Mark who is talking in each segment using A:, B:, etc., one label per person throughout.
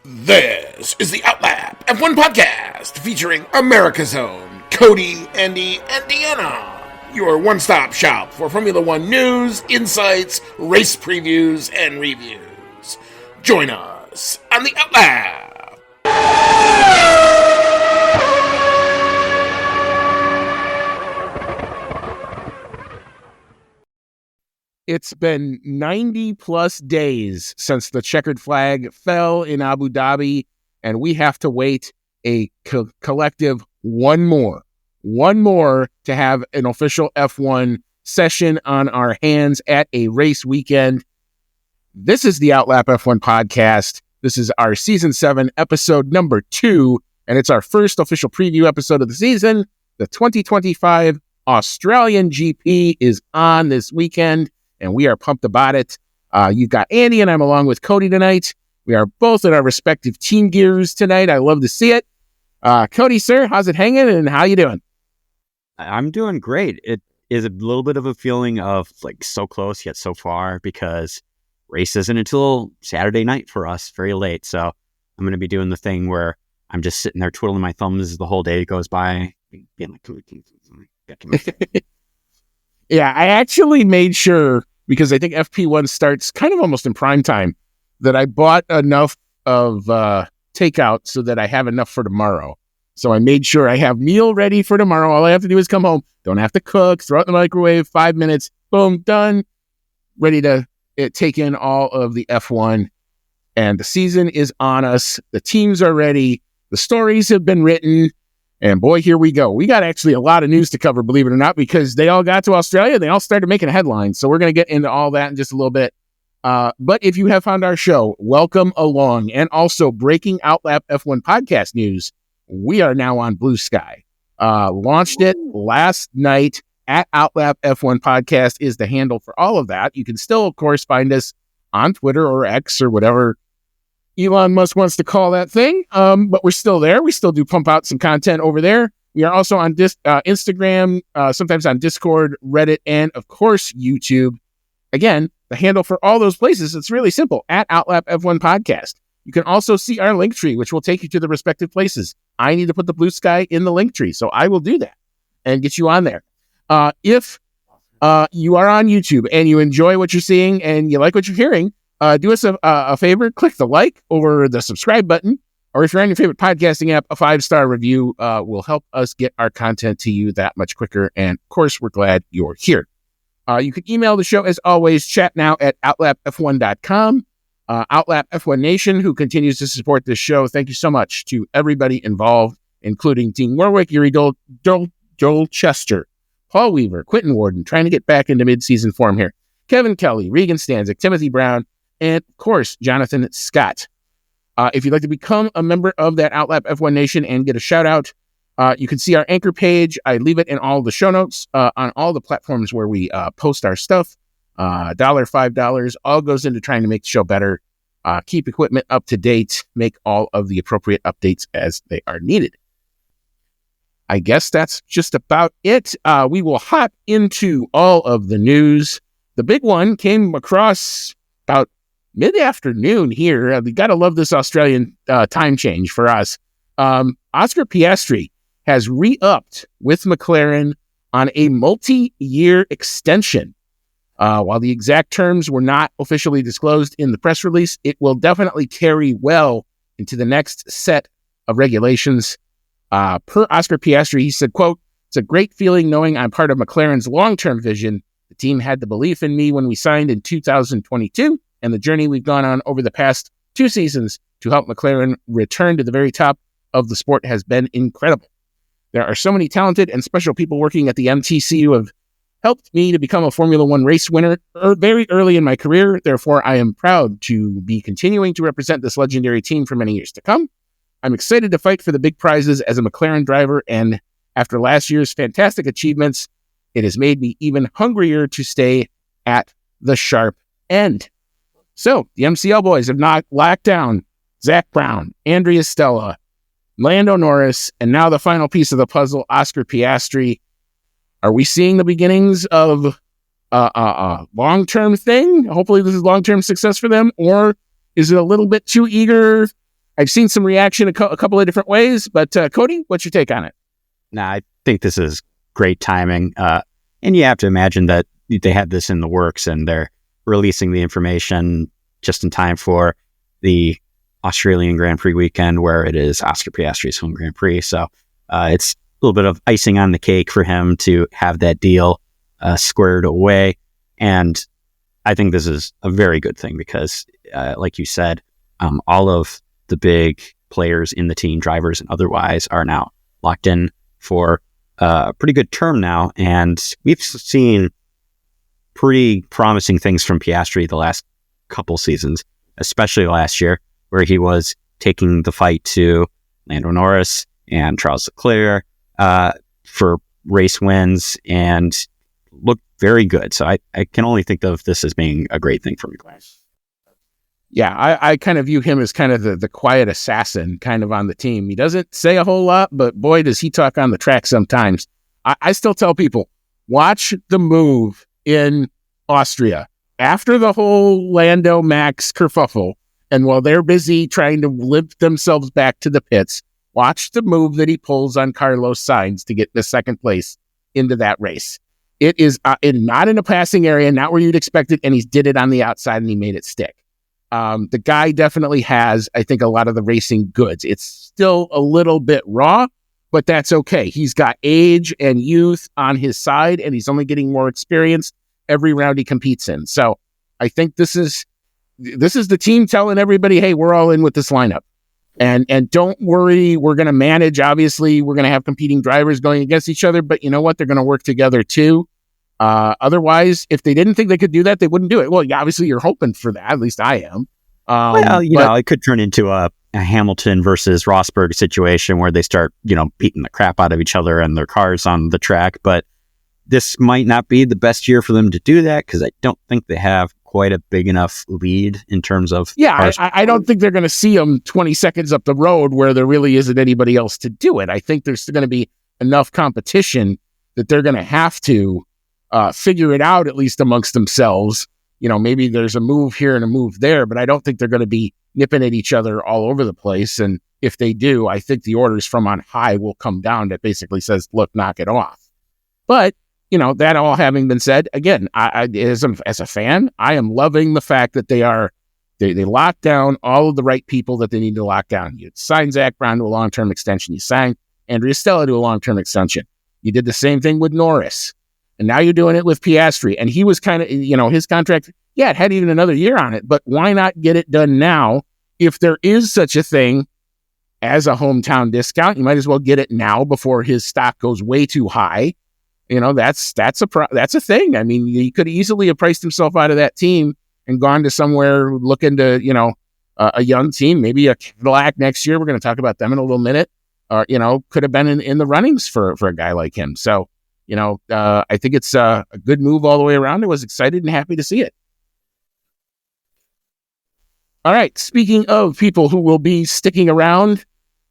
A: This is the Outlap F1 podcast featuring America's own Cody, Andy, and Deanna. Your one-stop shop for Formula One news, insights, race previews, and reviews. Join us on the Outlap.
B: It's been 90 plus days since the checkered flag fell in Abu Dhabi, and we have to wait a collective one more to have an official F1 session on our hands at a race weekend. This is the Outlap F1 podcast. This is our season 7 episode number 2, and it's our first official preview episode of the season. The 2025 Australian GP is on this weekend, and we are pumped about it. You've got Andy and I'm along with Cody tonight. We are both in our respective team gears tonight. I love to see it. Cody, sir, how's it hanging and how you doing?
C: I'm doing great. It is a little bit of a feeling of like so close yet so far because race isn't until Saturday night for us, very late. So I'm going to be doing the thing where I'm just sitting there twiddling my thumbs as the whole day goes by. Being like,
B: Yeah, I actually made sure, because I think FP1 starts kind of almost in prime time, that I bought enough of takeout so that I have enough for tomorrow. So I made sure I have meal ready for tomorrow. All I have to do is come home. Don't have to cook, throw it in the microwave, 5 minutes, boom, done. Ready to take in all of the F1. And the season is on us. The teams are ready. The stories have been written. And boy, here we go. We got actually a lot of news to cover, believe it or not, because they all got to Australia. They all started making headlines. So we're going to get into all that in just a little bit. But if you have found our show, welcome along. And also breaking Outlap F1 podcast news. We are now on Blue Sky. Launched it last night at Outlap F1 podcast is the handle for all of that. You can still, of course, find us on Twitter or X or whatever Elon Musk wants to call that thing, but we're still there. We still do pump out some content over there. We are also on Instagram, sometimes on Discord, Reddit, and, of course, YouTube. Again, the handle for all those places, it's really simple, at Outlap F1 Podcast. You can also see our link tree, which will take you to the respective places. I need to put the Blue Sky in the link tree, so I will do that and get you on there. If you are on YouTube and you enjoy what you're seeing and you like what you're hearing, do us a favor, click the like or the subscribe button, or if you're on your favorite podcasting app, a 5-star review will help us get our content to you that much quicker. And of course, we're glad you're here. You can email the show as always, chatnow@outlapf1.com. Outlap F1 Nation, who continues to support this show. Thank you so much to everybody involved, including Dean Warwick, Yuri Joel Chester, Paul Weaver, Quentin Warden, trying to get back into mid-season form here, Kevin Kelly, Regan Stanzik, Timothy Brown, and, of course, Jonathan Scott. If you'd like to become a member of that Outlap F1 Nation and get a shout-out, you can see our anchor page. I leave it in all the show notes on all the platforms where we post our stuff. $1, $5, all goes into trying to make the show better, keep equipment up to date, make all of the appropriate updates as they are needed. I guess that's just about it. We will hop into all of the news. The big one came across about mid-afternoon here. We got to love this Australian time change for us. Oscar Piastri has re-upped with McLaren on a multi-year extension. While the exact terms were not officially disclosed in the press release, it will definitely carry well into the next set of regulations. Per Oscar Piastri, he said, quote, "It's a great feeling knowing I'm part of McLaren's long-term vision. The team had the belief in me when we signed in 2022, and the journey we've gone on over the past 2 seasons to help McLaren return to the very top of the sport has been incredible. There are so many talented and special people working at the MTC who have helped me to become a Formula One race winner very early in my career. Therefore, I am proud to be continuing to represent this legendary team for many years to come. I'm excited to fight for the big prizes as a McLaren driver, and after last year's fantastic achievements, it has made me even hungrier to stay at the sharp end." So, the MCL boys have not locked down Zach Brown, Andrea Stella, Lando Norris, and now the final piece of the puzzle, Oscar Piastri. Are we seeing the beginnings of a long-term thing? Hopefully this is long-term success for them, or is it a little bit too eager? I've seen some reaction a couple of different ways, but Cody, what's your take on it?
C: Nah, I think this is great timing. And you have to imagine that they had this in the works and they're releasing the information just in time for the Australian Grand Prix weekend, where it is Oscar Piastri's home Grand Prix. So it's a little bit of icing on the cake for him to have that deal squared away. And I think this is a very good thing because, like you said, all of the big players in the team, drivers and otherwise, are now locked in for a pretty good term now. And we've seen pretty promising things from Piastri the last couple seasons, especially last year, where he was taking the fight to Lando Norris and Charles Leclerc for race wins and looked very good. So I can only think of this as being a great thing for McLaren.
B: Yeah, I kind of view him as kind of the quiet assassin kind of on the team. He doesn't say a whole lot, but boy, does he talk on the track sometimes. I still tell people, watch the move in Austria. After the whole Lando Max kerfuffle, and while they're busy trying to lift themselves back to the pits, watch the move that he pulls on Carlos Sainz to get the second place into that race. It is not in a passing area, not where you'd expect it, and he did it on the outside and he made it stick. The guy definitely has, I think, a lot of the racing goods. It's still a little bit raw, but that's okay. He's got age and youth on his side, and he's only getting more experience every round he competes in. So I think this is the team telling everybody, hey, we're all in with this lineup. And don't worry, we're going to manage. Obviously, we're going to have competing drivers going against each other, but you know what? They're going to work together too. Otherwise, if they didn't think they could do that, they wouldn't do it. Well, obviously, you're hoping for that. At least I am.
C: Well, it could turn into a Hamilton versus Rosberg situation where they start, beating the crap out of each other and their cars on the track. But this might not be the best year for them to do that because I don't think they have quite a big enough lead in terms of...
B: Yeah, I don't think they're going to see them 20 seconds up the road where there really isn't anybody else to do it. I think there's going to be enough competition that they're going to have to figure it out, at least amongst themselves. Maybe there's a move here and a move there, but I don't think they're going to be nipping at each other all over the place. And if they do, I think the orders from on high will come down that basically says, look, knock it off. But, that all having been said, again, I as a fan, I am loving the fact that they lock down all of the right people that they need to lock down. You signed Zach Brown to a long-term extension. You signed Andrea Stella to a long-term extension. You did the same thing with Norris. And now you're doing it with Piastri. And he was kind of, his contract, it had even another year on it. But why not get it done now? If there is such a thing as a hometown discount, you might as well get it now before his stock goes way too high. That's a thing. I mean, he could easily have priced himself out of that team and gone to somewhere looking to, a young team, maybe a Cadillac next year. We're going to talk about them in a little minute. Could have been in the runnings for a guy like him. So, I think it's a good move all the way around. I was excited and happy to see it. All right. Speaking of people who will be sticking around,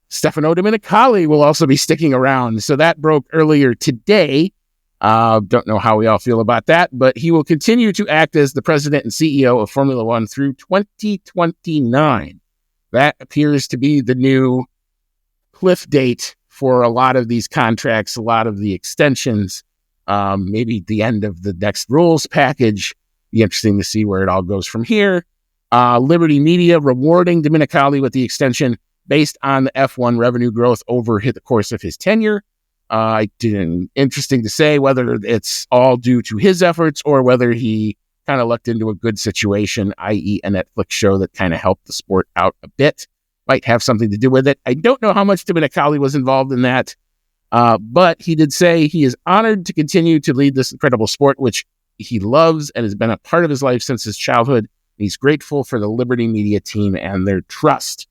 B: Stefano Domenicali will also be sticking around. So that broke earlier today. Don't know how we all feel about that, but he will continue to act as the president and CEO of Formula One through 2029. That appears to be the new cliff date for a lot of these contracts, a lot of the extensions, maybe the end of the next rules package. Be interesting to see where it all goes from here. Liberty Media rewarding Domenicali with the extension based on the F1 revenue growth over the course of his tenure. Interesting to say whether it's all due to his efforts or whether he kind of lucked into a good situation, i.e. a Netflix show that kind of helped the sport out a bit. Might have something to do with it. I don't know how much Domenicali was involved in that, but he did say he is honored to continue to lead this incredible sport, which he loves and has been a part of his life since his childhood. He's grateful for the Liberty Media team and their trust.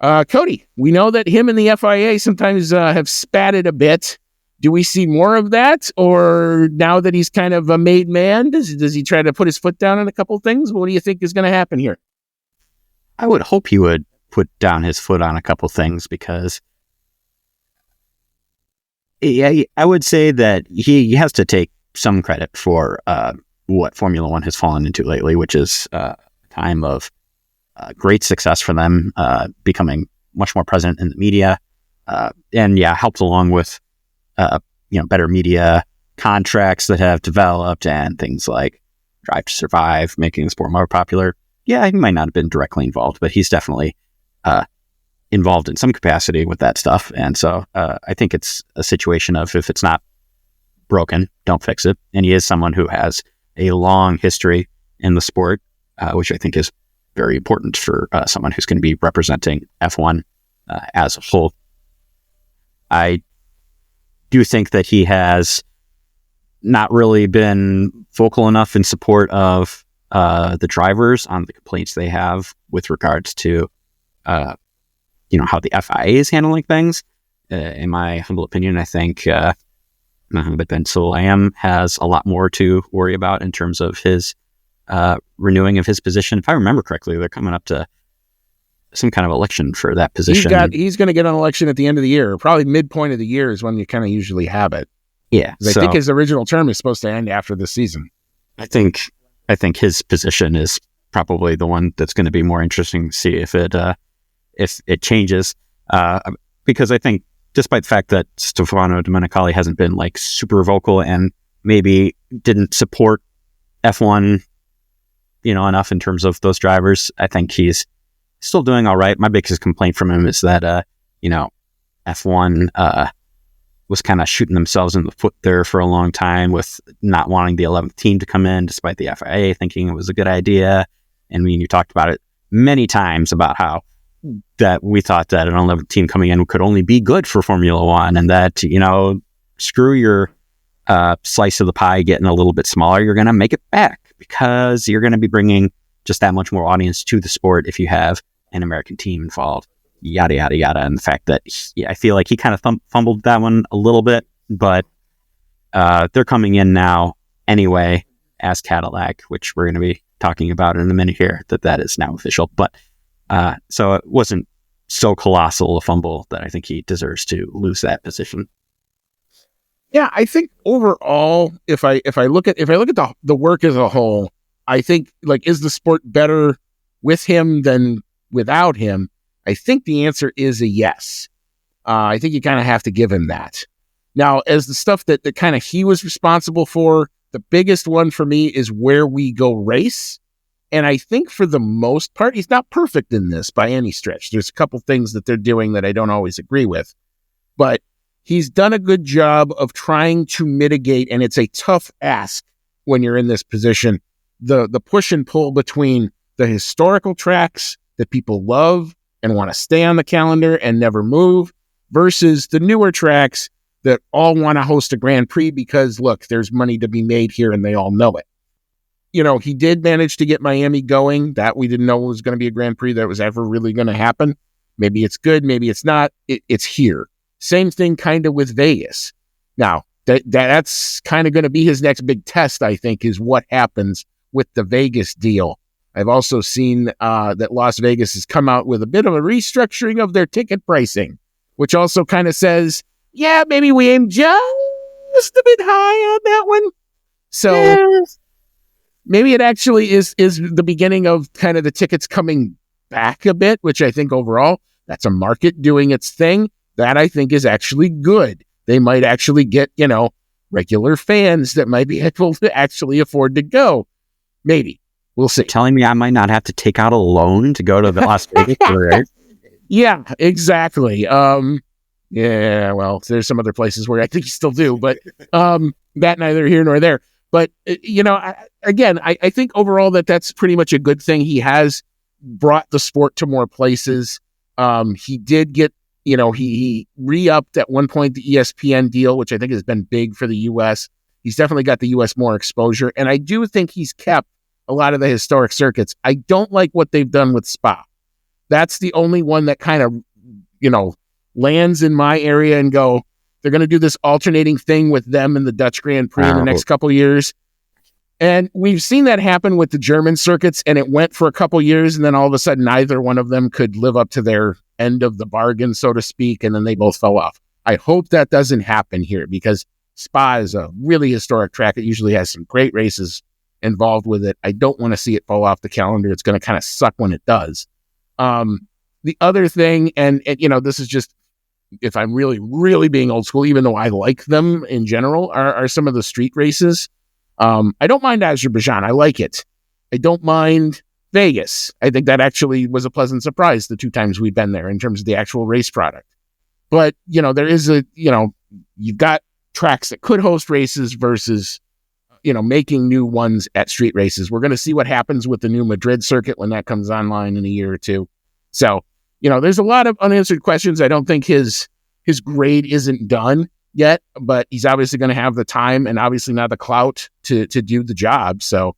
B: Cody, we know that him and the FIA sometimes have spatted a bit. Do we see more of that? Or now that he's kind of a made man, does he try to put his foot down on a couple things? What do you think is going to happen here?
C: I would hope he would put down his foot on a couple things because I would say that he has to take some credit for what Formula One has fallen into lately, which is a time of great success for them, becoming much more present in the media, and helped along with better media contracts that have developed and things like Drive to Survive, making the sport more popular. Yeah, he might not have been directly involved, but he's definitely involved in some capacity with that stuff. And so I think it's a situation of, if it's not broken, don't fix it. And he is someone who has a long history in the sport, which I think is very important for someone who's going to be representing F1 as a whole. I do think that he has not really been vocal enough in support of the drivers on the complaints they have with regards to how the FIA is handling things. In my humble opinion, I think Mohammed Ben Sulayem has a lot more to worry about in terms of his renewing of his position. If I remember correctly, they're coming up to some kind of election for that position.
B: He's going to get an election at the end of the year. Probably midpoint of the year is when you kind of usually have it.
C: Yeah.
B: I think his original term is supposed to end after the season.
C: I think his position is probably the one that's going to be more interesting to see if it changes. Because I think, despite the fact that Stefano Domenicali hasn't been like super vocal and maybe didn't support F1, enough in terms of those drivers, I think he's still doing all right. My biggest complaint from him is that, F1 was kind of shooting themselves in the foot there for a long time with not wanting the 11th team to come in, despite the FIA thinking it was a good idea. And you talked about it many times about how that we thought that an 11th team coming in could only be good for Formula One, and that, screw your slice of the pie getting a little bit smaller. You're going to make it back because you're going to be bringing just that much more audience to the sport if you have an American team involved. Yada, yada, yada. And the fact that I feel like he kind of fumbled that one a little bit, but they're coming in now anyway as Cadillac, which we're going to be talking about in a minute here, that is now official. But so it wasn't so colossal a fumble that I think he deserves to lose that position.
B: Yeah, I think overall, if I look at the work as a whole, I think, like, is the sport better with him than without him? I think the answer is a yes. I think you kind of have to give him that. Now, as the stuff that kind of he was responsible for, the biggest one for me is where we go race. And I think for the most part, he's not perfect in this by any stretch. There's a couple things that they're doing that I don't always agree with. But he's done a good job of trying to mitigate, and it's a tough ask when you're in this position, the push and pull between the historical tracks that people love and want to stay on the calendar and never move versus the newer tracks that all want to host a Grand Prix because, look, there's money to be made here and they all know it. He did manage to get Miami going. That we didn't know was going to be a Grand Prix that was ever really going to happen. Maybe it's good, maybe it's not. It's here. Same thing kind of with Vegas. Now, that's kind of going to be his next big test, I think, is what happens with the Vegas deal. I've also seen that Las Vegas has come out with a bit of a restructuring of their ticket pricing, which also kind of says, yeah, maybe we aim just a bit high on that one. So maybe it actually is the beginning of kind of the tickets coming back a bit, which I think overall, that's a market doing its thing. That I think is actually good. They might actually get, regular fans that might be able to actually afford to go. Maybe. We'll see.
C: You're telling me I might not have to take out a loan to go to the Las Vegas race?
B: Yeah, exactly. Yeah, well, there's some other places where I think you still do, but that neither here nor there. But, I think overall that's pretty much a good thing. He has brought the sport to more places. He did get, he re-upped at one point the ESPN deal, which I think has been big for the U.S. He's definitely got the U.S. more exposure. And I do think he's kept a lot of the historic circuits. I don't like what they've done with Spa. That's the only one that kind of, lands in my area and go, they're going to do this alternating thing with them and the Dutch Grand Prix in the next couple years. And we've seen that happen with the German circuits, and it went for a couple years, and then all of a sudden neither one of them could live up to their end of the bargain, so to speak, and then they both fell off. I hope that doesn't happen here because Spa is a really historic track. It usually has some great races involved with it. I don't want to see it fall off the calendar. It's going to kind of suck when it does. The other thing, and this is just, if I'm really, really being old school, even though I like them in general, are some of the street races. I don't mind Azerbaijan. I like it. I don't mind Vegas. I think that actually was a pleasant surprise the 2 times we've been there in terms of the actual race product. But, there is you've got tracks that could host races versus, making new ones at street races. We're going to see what happens with the new Madrid circuit when that comes online in a year or two. So, there's a lot of unanswered questions. I don't think his grade isn't done yet, but he's obviously going to have the time and obviously not the clout to do the job. So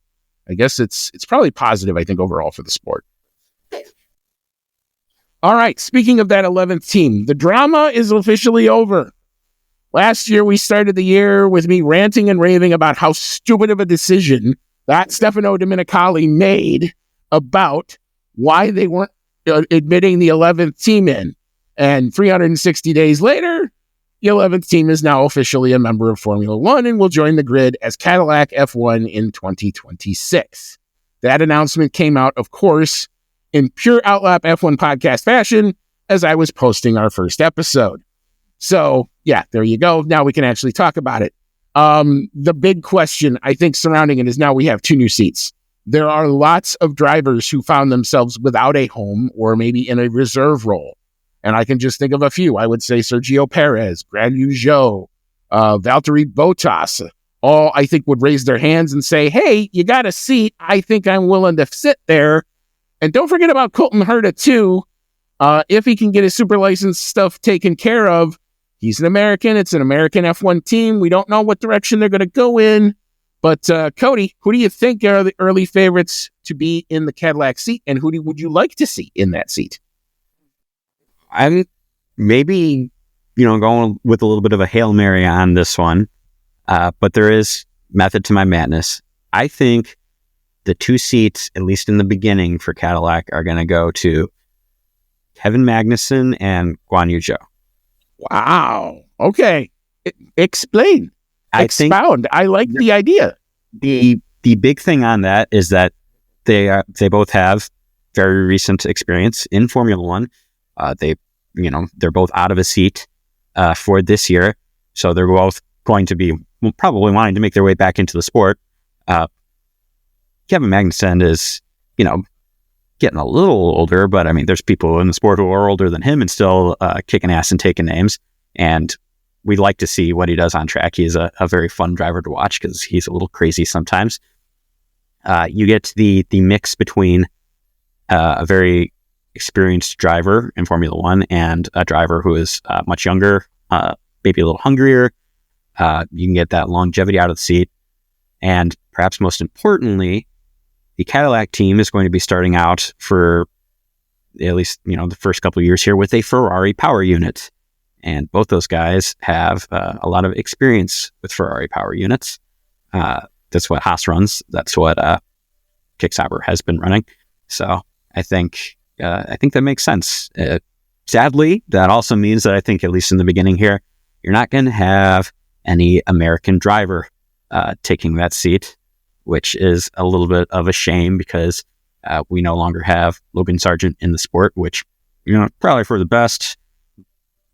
B: I guess it's probably positive, I think, overall for the sport. All right. Speaking of that 11th team, the drama is officially over. Last year, we started the year with me ranting and raving about how stupid of a decision that Stefano Domenicali made about why they weren't admitting the 11th team in. And 360 days later, the 11th team is now officially a member of Formula One and will join the grid as Cadillac F1 in 2026. That announcement came out, of course, in pure Outlap F1 podcast fashion as I was posting our first episode. So, yeah, there you go. Now we can actually talk about it. The big question, I think, surrounding it is now we have 2 new seats. There are lots of drivers who found themselves without a home or maybe in a reserve role. And I can just think of a few. I would say Sergio Perez, Guan Yu Zhou, Valtteri Bottas, all I think would raise their hands and say, hey, you got a seat. I think I'm willing to sit there. And don't forget about Colton Herta, too. If he can get his super license stuff taken care of, he's an American. It's an American F1 team. We don't know what direction they're going to go in. But, Cody, who do you think are the early favorites to be in the Cadillac seat? And who would you like to see in that seat?
C: I'm maybe, going with a little bit of a Hail Mary on this one. But there is method to my madness. I think the 2 seats, at least in the beginning for Cadillac, are going to go to Kevin Magnussen and Guan Yu Zhou.
B: Wow. Okay. Explain. Expound. I like the idea.
C: The big thing on that is that they both have very recent experience in Formula One. They're both out of a seat for this year, so they're both going to be probably wanting to make their way back into the sport. Kevin Magnussen is, getting a little older, but I mean, there's people in the sport who are older than him and still kicking ass and taking names. And we like to see what he does on track. He's a very fun driver to watch because he's a little crazy sometimes. You get the mix between a very experienced driver in Formula One and a driver who is much younger, maybe a little hungrier. You can get that longevity out of the seat. And perhaps most importantly, the Cadillac team is going to be starting out for at least, the first couple of years here with a Ferrari power unit. And both those guys have a lot of experience with Ferrari power units. That's what Haas runs. That's what Kick Sauber has been running. So I think that makes sense. Sadly, that also means that I think, at least in the beginning here, you're not going to have any American driver taking that seat, which is a little bit of a shame because we no longer have Logan Sargent in the sport, which, probably for the best.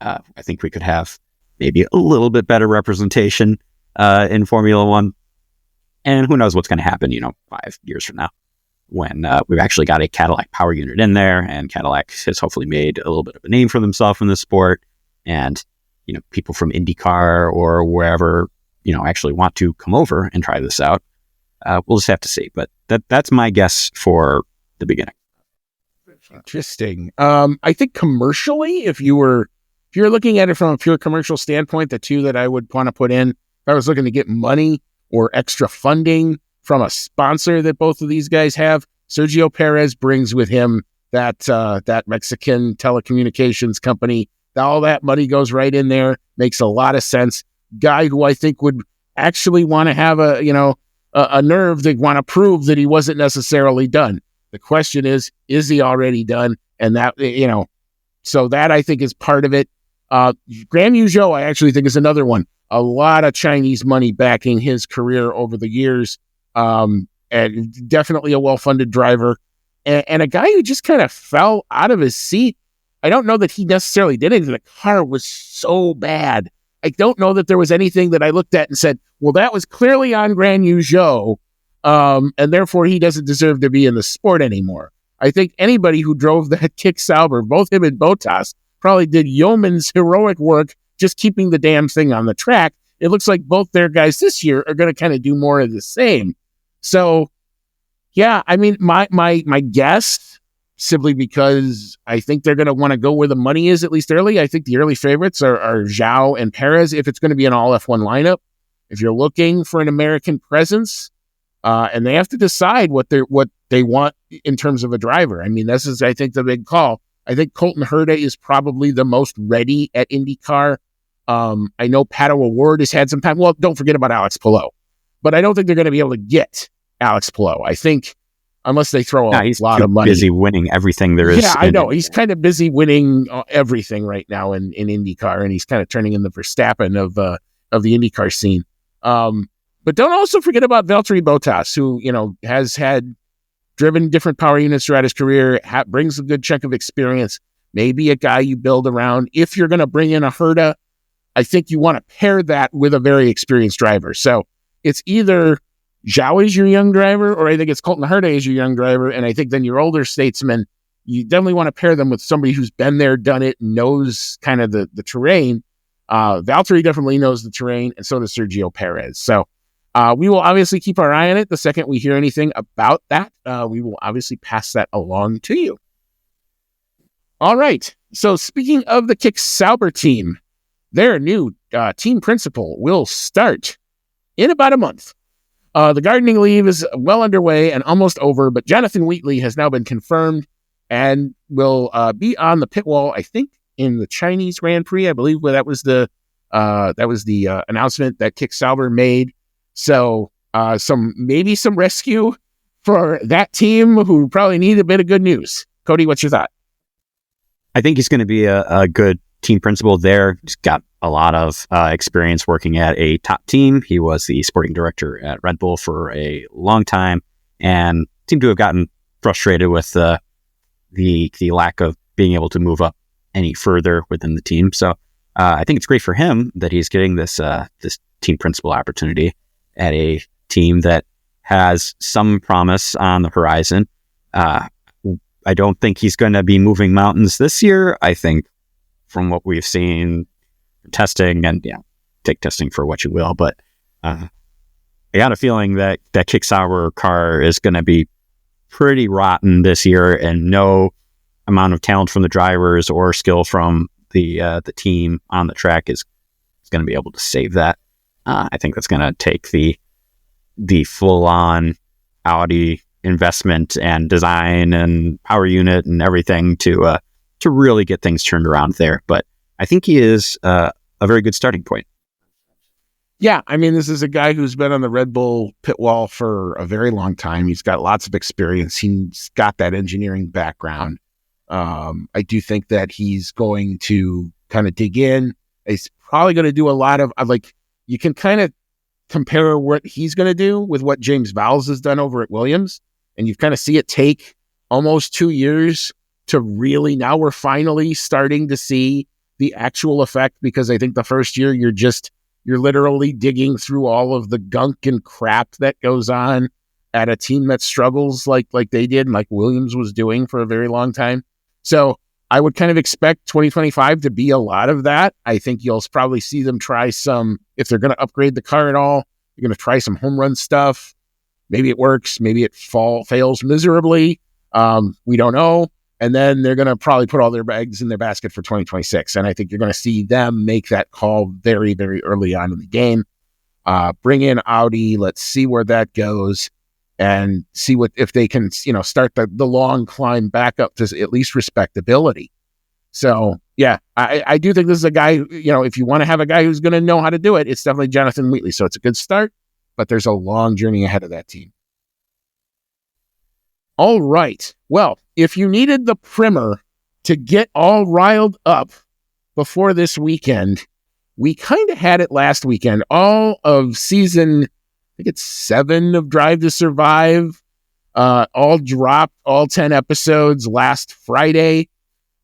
C: I think we could have maybe a little bit better representation in Formula One. And who knows what's going to happen, 5 years from now when we've actually got a Cadillac power unit in there and Cadillac has hopefully made a little bit of a name for themselves in the sport. And, people from IndyCar or wherever, actually want to come over and try this out. We'll just have to see. But that's my guess for the beginning.
B: Interesting. I think commercially, if you're looking at it from a pure commercial standpoint, the 2 that I would want to put in, if I was looking to get money or extra funding from a sponsor that both of these guys have, Sergio Perez brings with him that Mexican telecommunications company. All that money goes right in there. Makes a lot of sense. Guy who I think would actually want to have a nerve to want to prove that he wasn't necessarily done. The question is he already done? And that, so that I think is part of it. Guan Yu Zhou, I actually think, is another one. A lot of Chinese money backing his career over the years. and definitely a well-funded driver, and a guy who just kind of fell out of his seat. I don't know that he necessarily did anything. The car was so bad. I don't know that there was anything that I looked at and said, well, that was clearly on Guan Yu Zhou, and therefore he doesn't deserve to be in the sport anymore. I think anybody who drove that Kick Sauber, both him and Bottas, probably did yeoman's heroic work just keeping the damn thing on the track. It looks like both their guys this year are going to kind of do more of the same. So, yeah, I mean, my guess, simply because I think they're going to want to go where the money is, at least early. I think the early favorites are Zhou and Perez, if it's going to be an all F1 lineup. If you're looking for an American presence, and they have to decide what they want in terms of a driver. I mean, this is, I think, the big call. I think Colton Herta is probably the most ready at IndyCar. I know Pato O'Ward has had some time. Well, don't forget about Alex Palou. But I don't think they're going to be able to get Alex Palou. I think unless they throw a lot of money.
C: He's busy winning everything there is.
B: Yeah, I know. He's kind of busy winning everything right now in IndyCar, and he's kind of turning in the Verstappen of the IndyCar scene. But don't also forget about Valtteri Bottas, who, has had driven different power units throughout his career, brings a good chunk of experience, maybe a guy you build around. If you're going to bring in a Herta, I think you want to pair that with a very experienced driver. So it's either Zhou is your young driver, or I think it's Colton Herta is your young driver. And I think then your older statesman, you definitely want to pair them with somebody who's been there, done it, knows kind of the terrain. Valtteri definitely knows the terrain, and so does Sergio Perez. So we will obviously keep our eye on it. The second we hear anything about that, we will obviously pass that along to you. All right. So speaking of the Kick Sauber team, their new team principal will start in about a month. The gardening leave is well underway and almost over, but Jonathan Wheatley has now been confirmed and will be on the pit wall, I think, in the Chinese Grand Prix. I believe that was the announcement that Kick Sauber made. So some rescue for that team who probably need a bit of good news. Cody, what's your thought?
C: I think he's going to be a good team principal there. He's got a lot of experience working at a top team. He was the sporting director at Red Bull for a long time and seemed to have gotten frustrated with the lack of being able to move up any further within the team. So I think it's great for him that he's getting this team principal opportunity at a team that has some promise on the horizon. I don't think he's going to be moving mountains this year. I think from what we've seen, testing, and take testing for what you will, but I got a feeling that Kick Sauber car is going to be pretty rotten this year, and no amount of talent from the drivers or skill from the team on the track is going to be able to save that. I think that's going to take the full-on Audi investment and design and power unit and everything to really get things turned around there. But I think he is a very good starting point.
B: Yeah, I mean, this is a guy who's been on the Red Bull pit wall for a very long time. He's got lots of experience. He's got that engineering background. I do think that he's going to kind of dig in. He's probably going to do a lot of, you can kind of compare what he's going to do with what James Vowles has done over at Williams. And you kind of see it take almost 2 years to really, now we're finally starting to see the actual effect, because I think the first year you're literally digging through all of the gunk and crap that goes on at a team that struggles like they did and like Williams was doing for a very long time. So I would kind of expect 2025 to be a lot of that. I think you'll probably see them try some, if they're going to upgrade the car at all, you're going to try some home run stuff. Maybe it works. Maybe it fails miserably. We don't know. And then they're going to probably put all their eggs in their basket for 2026. And I think you're going to see them make that call very, very early on in the game. Bring in Audi. Let's see where that goes and see if they can, start the long climb back up to at least respectability. So, yeah, I do think this is a guy, if you want to have a guy who's going to know how to do it, it's definitely Jonathan Wheatley. So it's a good start, but there's a long journey ahead of that team. All right. Well, if you needed the primer to get all riled up before this weekend, we kind of had it last weekend. All of season think it's 7 of Drive to Survive. All dropped, all 10 episodes last Friday.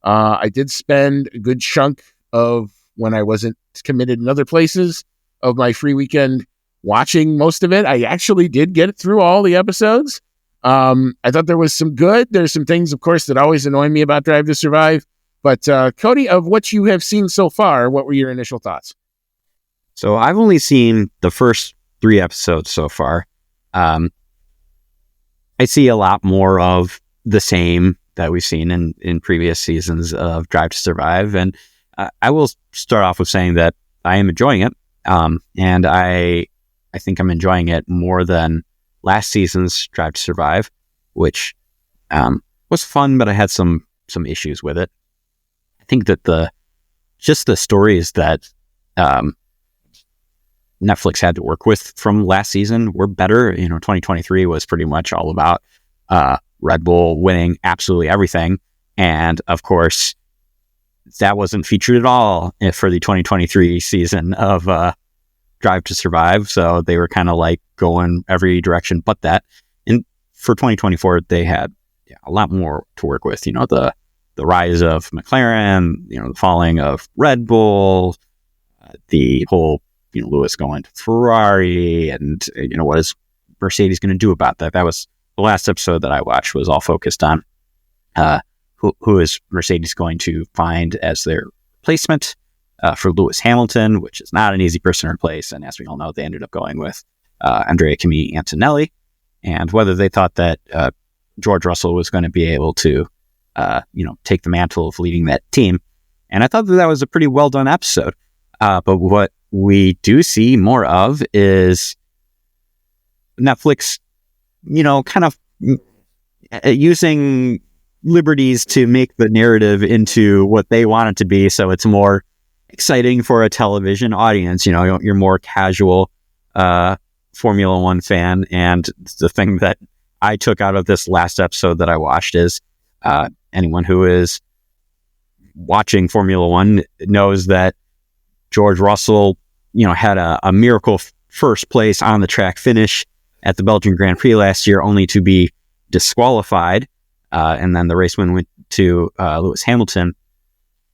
B: I did spend a good chunk of when I wasn't committed in other places of my free weekend watching most of it. I actually did get through all the episodes. I thought there was some good. There's some things, of course, that always annoy me about Drive to Survive. But Cody, of what you have seen so far, what were your initial thoughts?
C: So I've only seen the first 3 episodes so far. I see a lot more of the same that we've seen in previous seasons of Drive to Survive. And I will start off with saying that I am enjoying it. And I think I'm enjoying it more than last season's Drive to Survive, which was fun, but I had some issues with it. I think that the stories that Netflix had to work with from last season were better. 2023 was pretty much all about Red Bull winning absolutely everything. And of course, that wasn't featured at all for the 2023 season of Drive to Survive. So they were kind of like going every direction but that. And for 2024, they had a lot more to work with. The rise of McLaren, the falling of Red Bull, the whole Lewis going to Ferrari, and what is Mercedes going to do about that? That was the last episode that I watched, was all focused on who is Mercedes going to find as their replacement for Lewis Hamilton, which is not an easy person to replace. And as we all know, they ended up going with Andrea Kimi Antonelli, and whether they thought that George Russell was going to be able to take the mantle of leading that team. And I thought that was a pretty well done episode. But what we do see more of is Netflix, kind of using liberties to make the narrative into what they want it to be. So it's more exciting for a television audience. You're more casual Formula One fan. And the thing that I took out of this last episode that I watched is anyone who is watching Formula One knows that George Russell, had a miracle first place on the track finish at the Belgian Grand Prix last year, only to be disqualified. And then the race went to Lewis Hamilton.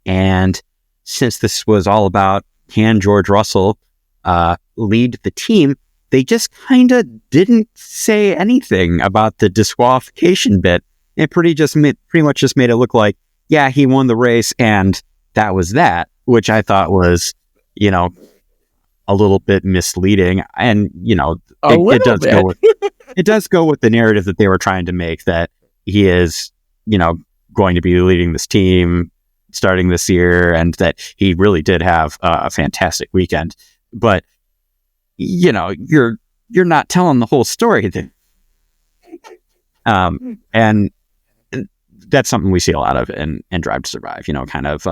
C: And since this was all about can George Russell lead the team, they just kind of didn't say anything about the disqualification bit. It pretty much just made it look like, yeah, he won the race and that was that, which I thought was, a little bit misleading. And, it does go with the narrative that they were trying to make, that he is, going to be leading this team starting this year, and that he really did have a fantastic weekend. But, you're not telling the whole story. And that's something we see a lot of in Drive to Survive, kind of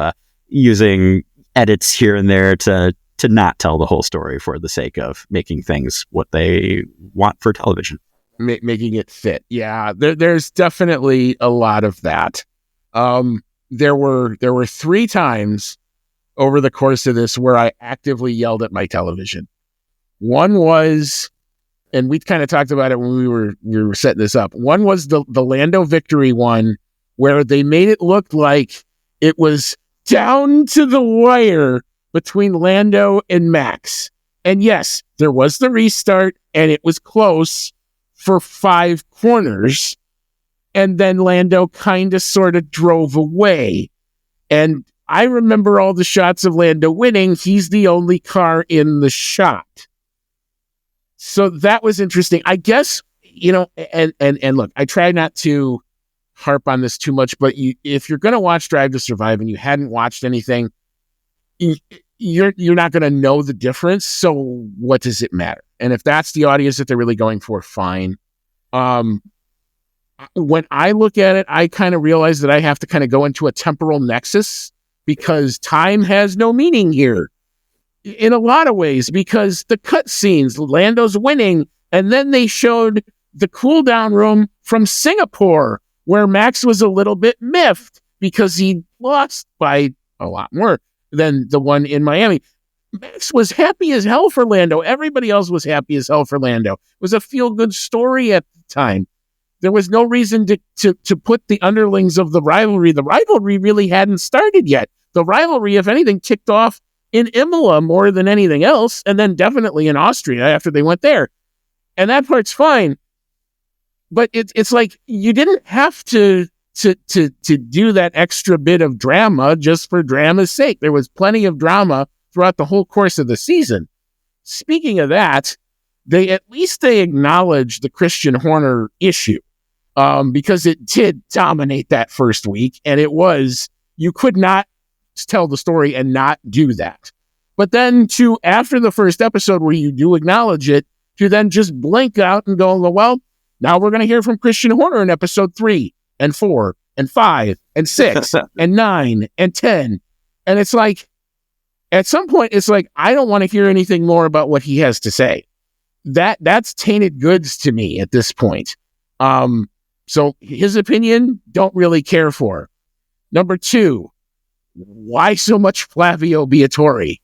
C: using edits here and there to not tell the whole story for the sake of making things what they want for television.
B: Making it fit. Yeah, there's definitely a lot of that. There were 3 times over the course of this where I actively yelled at my television. One was, and we kind of talked about it when we were setting this up. One was the Lando victory one, where they made it look like it was down to the wire between Lando and Max. And yes, there was the restart, and it was close for 5 corners. And then Lando kind of sort of drove away. And I remember all the shots of Lando winning. He's the only car in the shot. So that was interesting. I guess, and look, I try not to harp on this too much, but if you're going to watch Drive to Survive and you hadn't watched anything, you're not going to know the difference. So what does it matter? And if that's the audience that they're really going for, fine. When I look at it, I kind of realize that I have to kind of go into a temporal nexus, because time has no meaning here in a lot of ways, because the cutscenes, Lando's winning, and then they showed the cool down room from Singapore where Max was a little bit miffed because he lost by a lot more than the one in Miami. Max was happy as hell for Lando. Everybody else was happy as hell for Lando. It was a feel-good story at the time. There was no reason to put the underlings of the rivalry. The rivalry really hadn't started yet. The rivalry, if anything, kicked off in Imola more than anything else, and then definitely in Austria after they went there. And that part's fine. But it's like you didn't have to do that extra bit of drama just for drama's sake. There was plenty of drama throughout the whole course of the season. Speaking of that, they acknowledged the Christian Horner issue because it did dominate that first week, and you could not tell the story and not do that. But then after the first episode where you do acknowledge it, to then just blink out and go, well, now we're going to hear from Christian Horner in episode 3 and 4 and 5 and 6 and 9 and 10. And it's like, at some point, it's like, I don't want to hear anything more about what he has to say. That's tainted goods to me at this point. So his opinion, don't really care for. Number 2, why so much Flavio Briatore?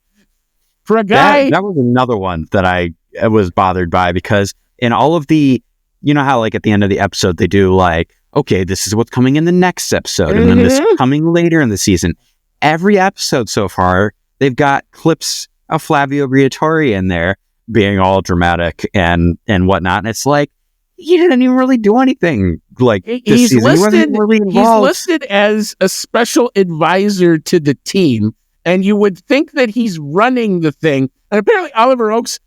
B: For a guy...
C: That was another one that I was bothered by, because in all of the... You know how, like, at the end of the episode, they do, like, okay, this is what's coming in the next episode, and then this is coming later in the season. Every episode so far, they've got clips of Flavio Briatore in there being all dramatic and whatnot. And it's like, he didn't even really do anything. Like, this season. He wasn't really involved.
B: He's listed as a special advisor to the team, and you would think that he's running the thing. And apparently Oliver Oakes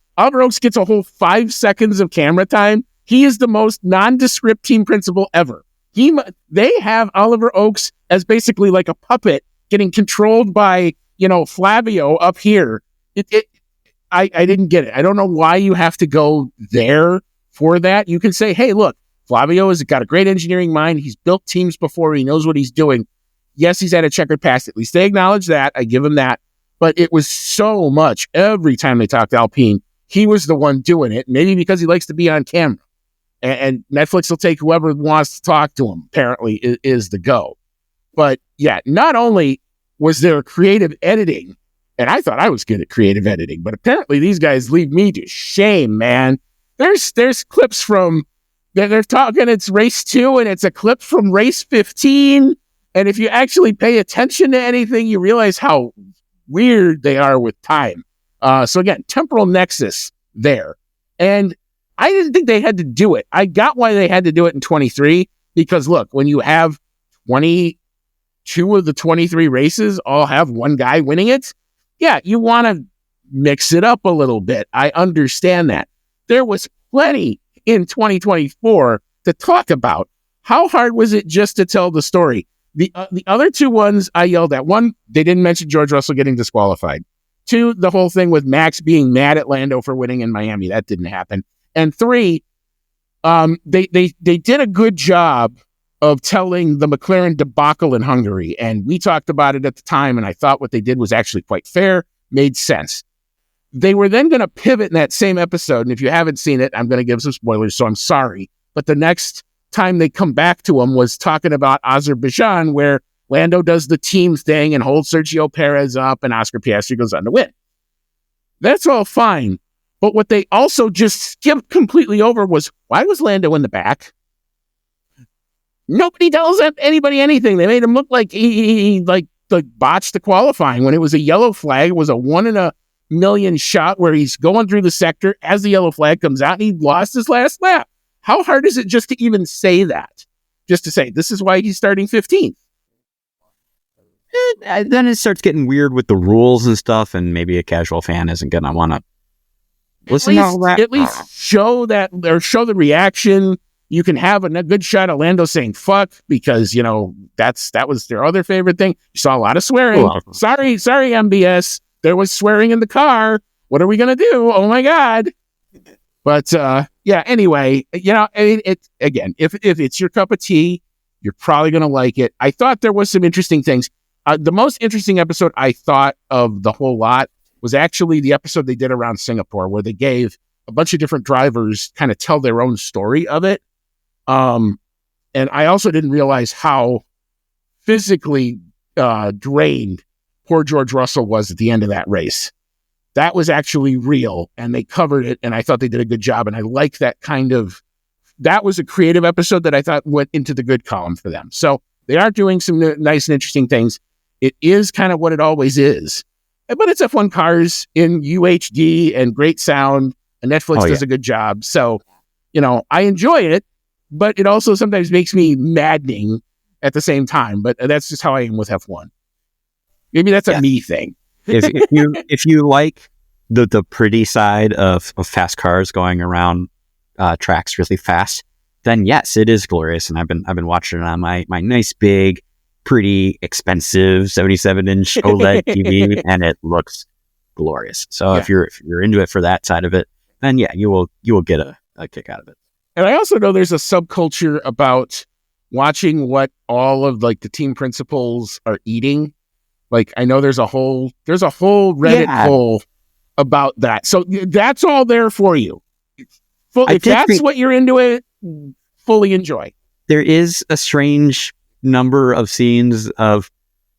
B: gets a whole 5 seconds of camera time. He is the most nondescript team principal ever. They have Oliver Oakes as basically like a puppet getting controlled by, Flavio up here. I didn't get it. I don't know why you have to go there for that. You can say, hey, look, Flavio has got a great engineering mind. He's built teams before. He knows what he's doing. Yes, he's had a checkered past. At least they acknowledge that. I give him that. But it was so much. Every time they talked Alpine, he was the one doing it. Maybe because he likes to be on camera. And Netflix will take whoever wants to talk to him, apparently, is the go. But yeah, not only was there creative editing, and I thought I was good at creative editing, but apparently these guys leave me to shame, man. There's clips from, they're talking, it's race 2, and it's a clip from race 15. And if you actually pay attention to anything, you realize how weird they are with time. So again, temporal nexus there. And I didn't think they had to do it. I got why they had to do it in 23, because look, when you have 22 of the 23 races all have one guy winning it, yeah, you want to mix it up a little bit. I understand that. There was plenty in 2024 to talk about. How hard was it just to tell the story? The other 2 ones I yelled at. 1, they didn't mention George Russell getting disqualified. 2, the whole thing with Max being mad at Lando for winning in Miami. That didn't happen. And 3, they did a good job of telling the McLaren debacle in Hungary. And we talked about it at the time, and I thought what they did was actually quite fair, made sense. They were then going to pivot in that same episode, and if you haven't seen it, I'm going to give some spoilers, so I'm sorry. But the next time they come back to them was talking about Azerbaijan, where Lando does the team thing and holds Sergio Perez up, and Oscar Piastri goes on to win. That's all fine. But what they also just skipped completely over was, why was Lando in the back? Nobody tells anybody anything. They made him look like he botched the qualifying when it was a yellow flag. It was a 1 in a million shot where he's going through the sector as the yellow flag comes out and he lost his last lap. How hard is it just to even say that? Just to say, this is why he's starting 15th.
C: Then it starts getting weird with the rules and stuff, and maybe a casual fan isn't going to want to listen to all that.
B: At least show that, or show the reaction. You can have a good shot of Lando saying fuck, because, that was their other favorite thing. You saw a lot of swearing. Sorry, MBS. There was swearing in the car. What are we going to do? Oh my God. But, anyway, again, if it's your cup of tea, you're probably going to like it. I thought there was some interesting things. The most interesting episode I thought of the whole lot was actually the episode they did around Singapore, where they gave a bunch of different drivers kind of tell their own story of it. And I also didn't realize how physically drained poor George Russell was at the end of that race. that was actually real, and they covered it, and I thought they did a good job. And I like that that was a creative episode that I thought went into the good column for them. So they are doing some nice and interesting things. It is kind of what it always is, but it's F1 cars in UHD and great sound, and Netflix does a good job. So, I enjoy it, but it also sometimes makes me maddening at the same time. But that's just how I am with F1. Maybe that's a me thing.
C: if you like the pretty side of fast cars going around tracks really fast, then yes, it is glorious. And I've been watching it on my nice big, pretty expensive 77-inch OLED TV, and it looks glorious. So if you're into it for that side of it, then you will get a kick out of it.
B: And I also know there's a subculture about watching what all of like the team principals are eating. Like I know there's a whole Reddit poll about that. So that's all there for you. If that's what you're into, it fully enjoy.
C: There is a strange number of scenes of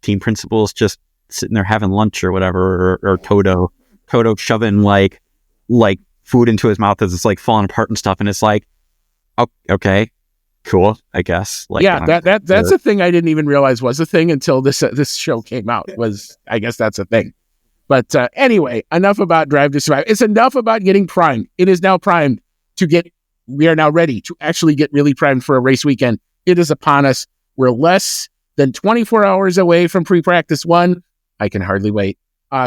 C: team principals just sitting there having lunch or whatever, or Toto shoving like food into his mouth as it's like falling apart and stuff, and it's like, oh, okay, cool, I guess. Like,
B: that's a thing I didn't even realize was a thing until this show came out. I guess that's a thing. But anyway, enough about Drive to Survive. It's enough about getting primed. It is now primed we are now ready to actually get really primed for a race weekend. It is upon us. We're less than 24 hours away from pre-practice 1. I can hardly wait.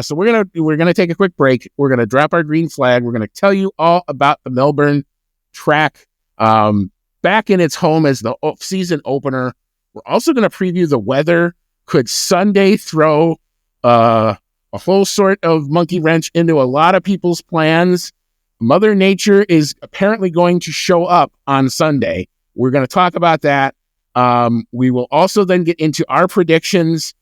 B: So we're gonna take a quick break. We're gonna drop our green flag. We're gonna tell you all about the Melbourne track, back in its home as the season opener. We're also gonna preview the weather. Could Sunday throw a whole sort of monkey wrench into a lot of people's plans? Mother Nature is apparently going to show up on Sunday. We're going to talk about that. We will also then get into our predictions,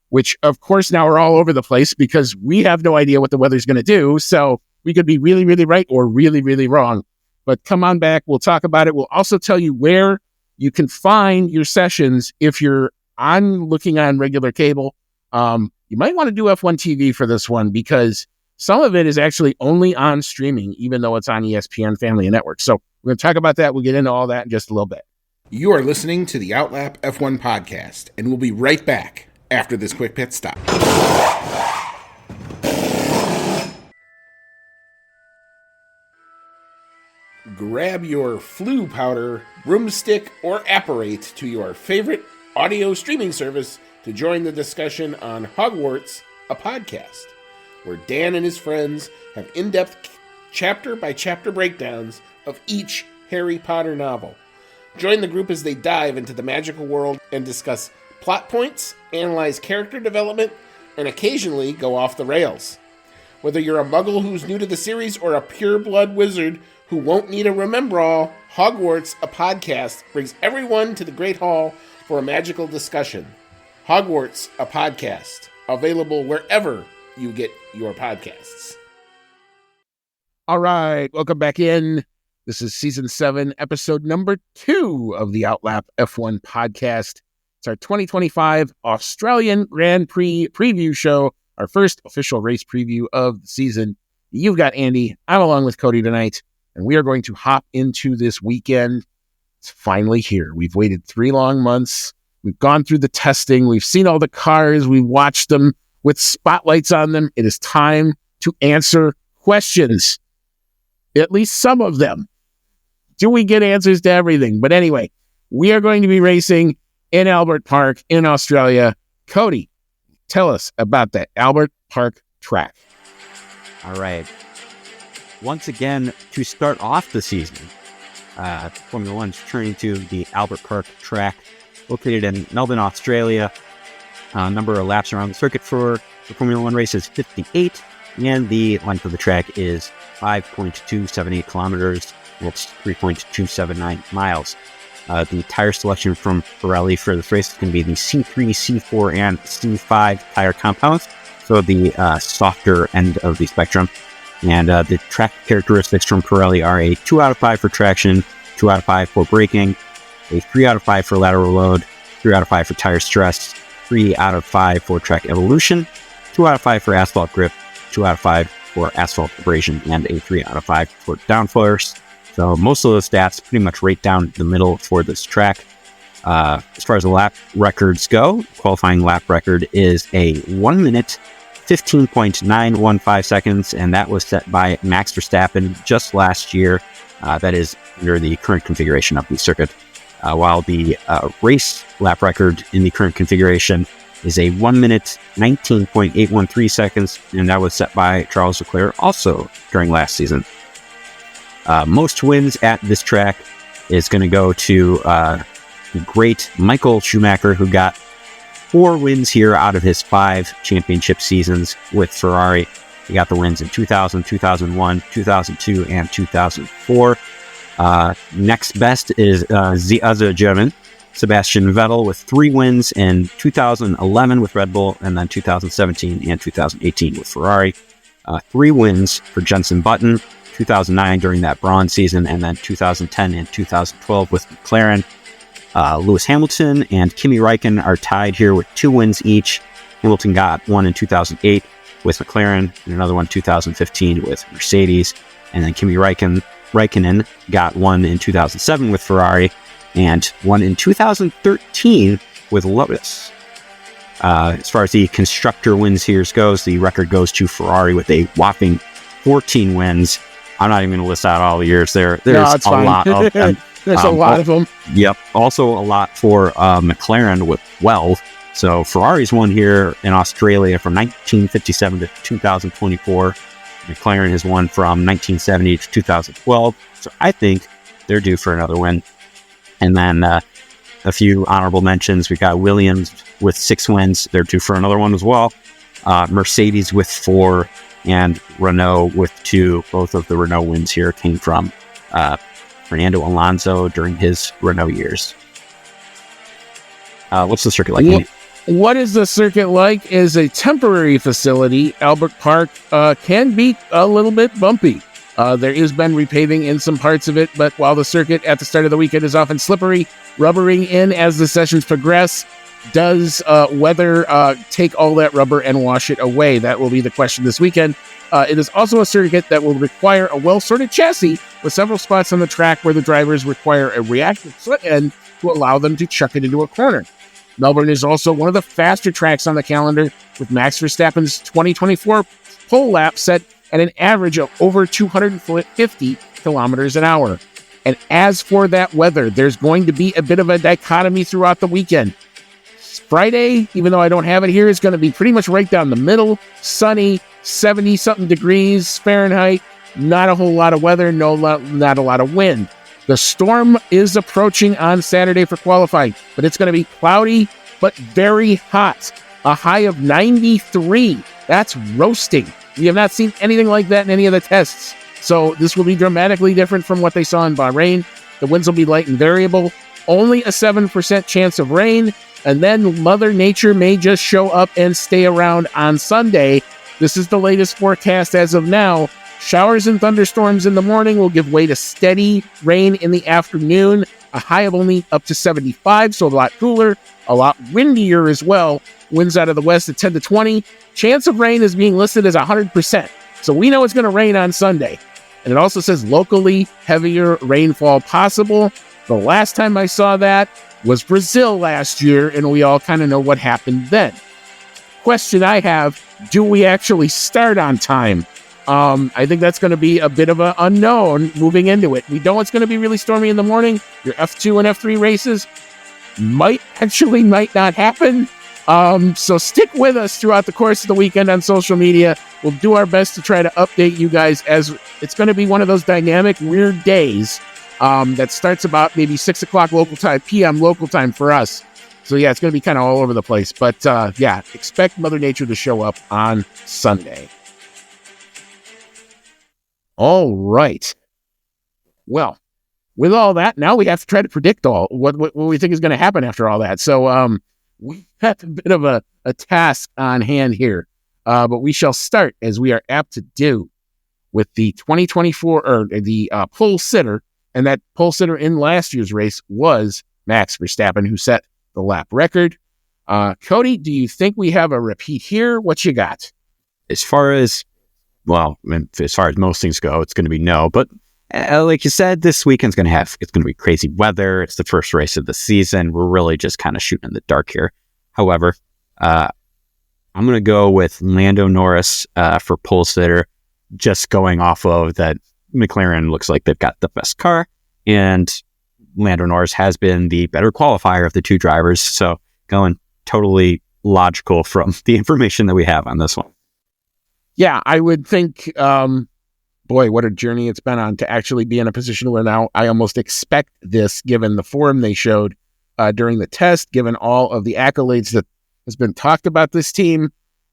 B: which of course now are all over the place because we have no idea what the weather's going to do. So we could be really, really right or really, really wrong. But come on back. We'll talk about it. We'll also tell you where you can find your sessions if you're looking on regular cable. You might want to do F1 TV for this one because some of it is actually only on streaming, even though it's on ESPN Family Network. So we're going to talk about that. We'll get into all that in just a little bit.
A: You are listening to the Outlap F1 podcast, and we'll be right back after this quick pit stop. Grab your flu powder, broomstick, or apparate to your favorite audio streaming service to join the discussion on Hogwarts, a podcast, where Dan and his friends have in-depth chapter-by-chapter breakdowns of each Harry Potter novel. Join the group as they dive into the magical world and discuss plot points, analyze character development, and occasionally go off the rails. Whether you're a muggle who's new to the series or a pure-blood wizard who won't need a remember-all, Hogwarts, a podcast, brings everyone to the Great Hall for a magical discussion. Hogwarts, a podcast, available wherever you get your podcasts.
B: All right, welcome back in. This is season 7, episode number 2 of the Outlap F1 podcast. It's our 2025 Australian Grand Prix preview show, our first official race preview of the season. You've got Andy, I'm along with Cody tonight, and we are going to hop into this weekend. It's finally here. We've waited 3 long months. We've gone through the testing. We've seen all the cars. We've watched them with spotlights on them. It is time to answer questions. At least some of them. Do we get answers to everything? But anyway, we are going to be racing in Albert Park in Australia. Cody, tell us about that Albert Park track.
C: All right. Once again, to start off the season, Formula One's turning to the Albert Park track, located in Melbourne, Australia. Number of laps around the circuit for the Formula One race is 58, and the length of the track is 5.278 kilometers, which is 3.279 miles. The tire selection from Pirelli for this race is going to be the C3, C4, and C5 tire compounds, so the softer end of the spectrum. And the track characteristics from Pirelli are a 2 out of 5 for traction, 2 out of 5 for braking, a 3 out of 5 for lateral load, 3 out of 5 for tire stress, 3 out of 5 for track evolution, 2 out of 5 for asphalt grip, 2 out of 5 for asphalt abrasion and a 3 out of 5 for downforce. So most of those stats pretty much right down the middle for this track. As far as the lap records go, qualifying lap record is a 1 minute 15.915 seconds, and that was set by Max Verstappen just last year. That is under the current configuration of the circuit. While the race lap record in the current configuration is a 1 minute 19.813 seconds, and that was set by Charles Leclerc also during last season. Most wins at this track is going to go to great Michael Schumacher, who got 4 wins here out of his 5 championship seasons with Ferrari. He got the wins in 2000, 2001, 2002, and 2004. Next best is the other German, Sebastian Vettel, with 3 wins in 2011 with Red Bull, and then 2017 and 2018 with Ferrari. 3 wins for Jenson Button, 2009 during that Brawn season, and then 2010 and 2012 with McLaren. Lewis Hamilton and Kimi Räikkönen are tied here with 2 wins each. Hamilton got one in 2008 with McLaren, and another one 2015 with Mercedes. And then Kimi Räikkönen got one in 2007 with Ferrari, and one in 2013 with Lotus. As far as the constructor wins here goes, the record goes to Ferrari with a whopping 14 wins. I'm not even going to list out all the years. There's a lot of them.
B: There's a lot of them.
C: Yep. Also a lot for McLaren with 12. So Ferrari's won here in Australia from 1957 to 2024. McLaren has won from 1970 to 2012. So I think they're due for another win. And then a few honorable mentions. We got Williams with 6 wins. They're due for another one as well. Mercedes with 4 and Renault with 2. Both of the Renault wins here came from Fernando Alonso during his Renault years. What's the circuit like?
B: What is the circuit like is a temporary facility. Albert Park can be a little bit bumpy. There has been repaving in some parts of it, but while the circuit at the start of the weekend is often slippery, rubbering in as the sessions progress, does weather take all that rubber and wash it away? That will be the question this weekend. It is also a circuit that will require a well-sorted chassis with several spots on the track where the drivers require a reactive foot end to allow them to chuck it into a corner. Melbourne is also one of the faster tracks on the calendar, with Max Verstappen's 2024 pole lap set at an average of over 250 kilometers an hour. And as for that weather, there's going to be a bit of a dichotomy throughout the weekend. Friday, even though I don't have it here, is going to be pretty much right down the middle, sunny, 70-something degrees Fahrenheit, not a whole lot of weather, not a lot of wind. The storm is approaching on Saturday for qualifying, but it's going to be cloudy, but very hot. A high of 93. That's roasting. We have not seen anything like that in any of the tests. So this will be dramatically different from what they saw in Bahrain. The winds will be light and variable. Only a 7% chance of rain. And then Mother Nature may just show up and stay around on Sunday. This is the latest forecast as of now. Showers and thunderstorms in the morning will give way to steady rain in the afternoon. A high of only up to 75, so a lot cooler, a lot windier as well. Winds out of the west at 10 to 20. Chance of rain is being listed as 100%. So we know it's going to rain on Sunday. And it also says locally heavier rainfall possible. The last time I saw that was Brazil last year, and we all kind of know what happened then. Question I have, do we actually start on time? I think that's going to be a bit of an unknown moving into it. We know it's going to be really stormy in the morning. Your F2 and F3 races might not happen. So stick with us throughout the course of the weekend on social media. We'll do our best to try to update you guys, as it's going to be one of those dynamic, weird days that starts about maybe 6 o'clock local time, p.m. local time for us. So yeah, it's going to be kind of all over the place. But yeah, expect Mother Nature to show up on Sunday. All right. Well, with all that, now we have to try to predict what we think is going to happen after all that. So we have a bit of a task on hand here, but we shall start, as we are apt to do, with the 2024 or the pole sitter, and that pole sitter in last year's race was Max Verstappen, who set the lap record. Cody, do you think we have a repeat here? What you got?
C: As far as well, as far as most things go, it's going to be no. But like you said, this weekend's going to be crazy weather. It's the first race of the season. We're really just kind of shooting in the dark here. However, I'm going to go with Lando Norris for pole sitter, just going off of that McLaren looks like they've got the best car, and Lando Norris has been the better qualifier of the two drivers. So going totally logical from the information that we have on this one.
B: Yeah, I would think, boy, what a journey it's been on to actually be in a position where now I almost expect this, given the form they showed during the test, given all of the accolades that has been talked about this team.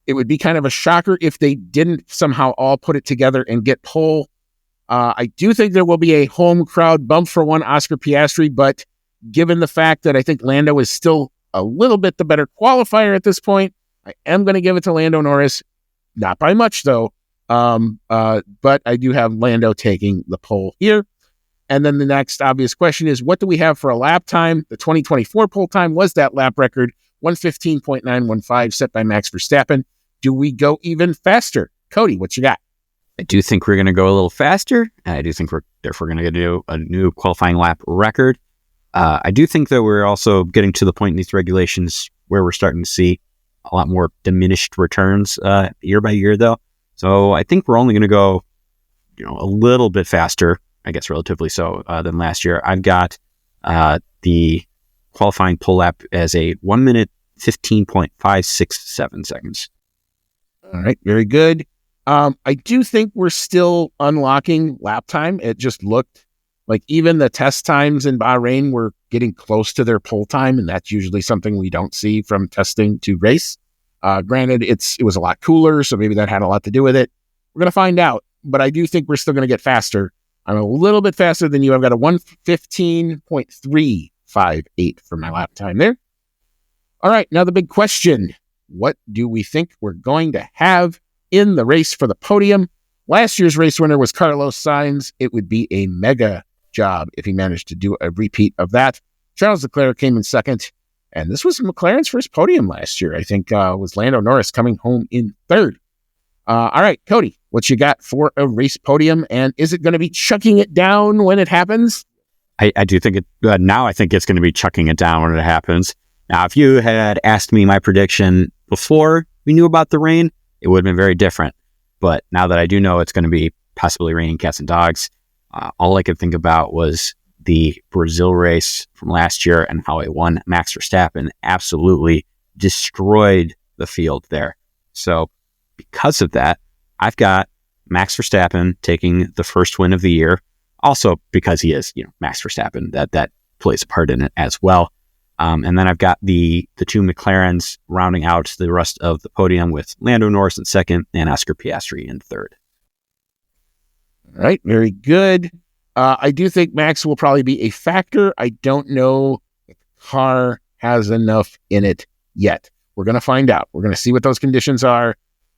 B: It would be kind of a shocker if they didn't somehow all put it together and get pole. I do think there will be a home crowd bump for one Oscar Piastri, but given the fact that I think Lando is still a little bit the better qualifier at this point, I am going to give it to Lando Norris. Not by much, though. But I do have Lando taking the pole here. And then the next obvious question is, what do we have for a lap time? The 2024 pole time was that lap record, 1:15.915, set by Max Verstappen. Do we go even faster? Cody, what you got?
C: I do think we're going to go a little faster. I do think we're therefore going to do a new qualifying lap record. I do think that we're also getting to the point in these regulations where we're starting to see a lot more diminished returns year by year, though. So I think we're only going to go, a little bit faster, I guess relatively so, than last year. I've got the qualifying pole lap as a 1 minute 15.567 seconds.
B: All right, very good. I do think we're still unlocking lap time. It just looked like even the test times in Bahrain were getting close to their pole time, and that's usually something we don't see from testing to race. Granted, it was a lot cooler, so maybe that had a lot to do with it. We're going to find out, but I do think we're still going to get faster. I'm a little bit faster than you. I've got a 1:15.358 for my lap time there. All right, now the big question. What do we think we're going to have in the race for the podium? Last year's race winner was Carlos Sainz. It would be a mega job if he managed to do a repeat of that. Charles Leclerc came in second, and this was McLaren's first podium last year. I think was Lando Norris coming home in third. All right, Cody, what you got for a race podium, and is it going to be chucking it down when it happens?
C: I do think it, now I think it's going to be chucking it down when it happens. Now, if you had asked me my prediction before we knew about the rain, it would have been very different. But now that I do know it's going to be possibly raining cats and dogs, all I could think about was the Brazil race from last year and how it won. Max Verstappen absolutely destroyed the field there. So because of that, I've got Max Verstappen taking the first win of the year. Also because he is, Max Verstappen, that plays a part in it as well. And then I've got the two McLarens rounding out the rest of the podium with Lando Norris in second and Oscar Piastri in third.
B: All right, very good. I do think Max will probably be a factor. I don't know if the car has enough in it yet. We're going to find out. We're going to see what those conditions are.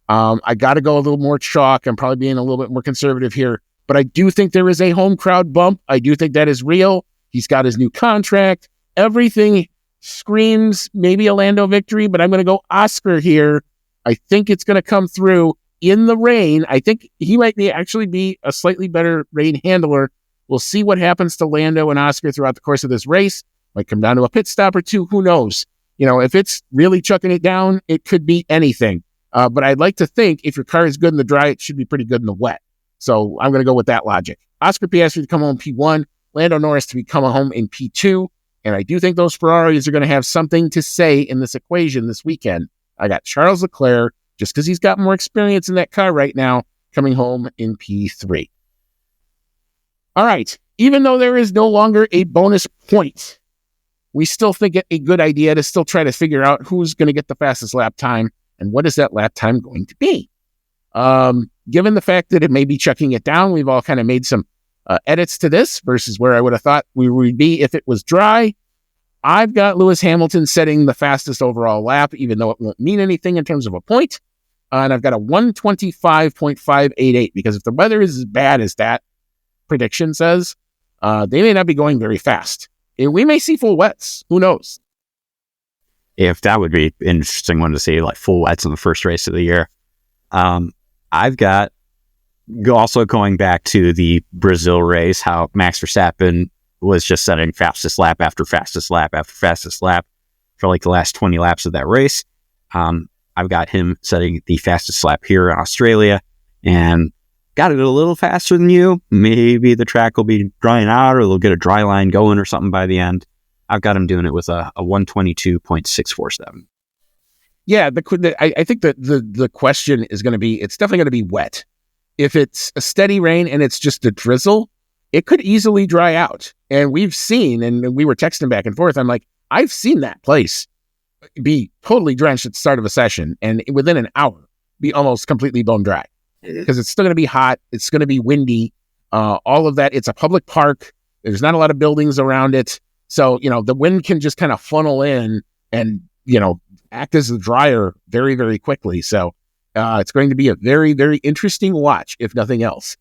B: I got to go a little more chalk. I'm probably being a little bit more conservative here, but I do think there is a home crowd bump. I do think that is real. He's got his new contract. Everything screams maybe a Lando victory, but I'm going to go Oscar here. I think it's going to come through in the rain. I think he might actually be a slightly better rain handler. We'll see what happens to Lando and Oscar throughout the course of this race. Might come down to a pit stop or two. Who knows? If it's really chucking it down, it could be anything. But I'd like to think if your car is good in the dry, it should be pretty good in the wet. So I'm going to go with that logic. Oscar Piastri to come home P1, Lando Norris to come home in P2. And I do think those Ferraris are going to have something to say in this equation this weekend. I got Charles Leclerc, just because he's got more experience in that car right now, coming home in P3. All right. Even though there is no longer a bonus point, we still think it a good idea to still try to figure out who's going to get the fastest lap time and what is that lap time going to be. Given the fact that it may be checking it down, we've all kind of made some edits to this versus where I would have thought we would be if it was dry. I've got Lewis Hamilton setting the fastest overall lap, even though it won't mean anything in terms of a point. And I've got a 1:25.588 because if the weather is as bad as that prediction says, they may not be going very fast. We may see full wets. Who knows?
C: If that would be an interesting one to see, like full wets in the first race of the year. I've got Also going back to the Brazil race, how Max Verstappen was just setting fastest lap after fastest lap after fastest lap for like the last 20 laps of that race. I've got him setting the fastest lap here in Australia, and got it a little faster than you. Maybe the track will be drying out, or they'll get a dry line going or something by the end. I've got him doing it with a 122.647.
B: Yeah, I think that the question is going to be, it's definitely going to be wet. If it's a steady rain and it's just a drizzle, it could easily dry out. And we've seen, and we were texting back and forth, I'm like, I've seen that place be totally drenched at the start of a session and within an hour be almost completely bone dry. Because it's still going to be hot. It's going to be windy. All of that. It's a public park. There's not a lot of buildings around it. So, the wind can just kind of funnel in and, act as a dryer very, very quickly. So it's going to be a very, very interesting watch, if nothing else,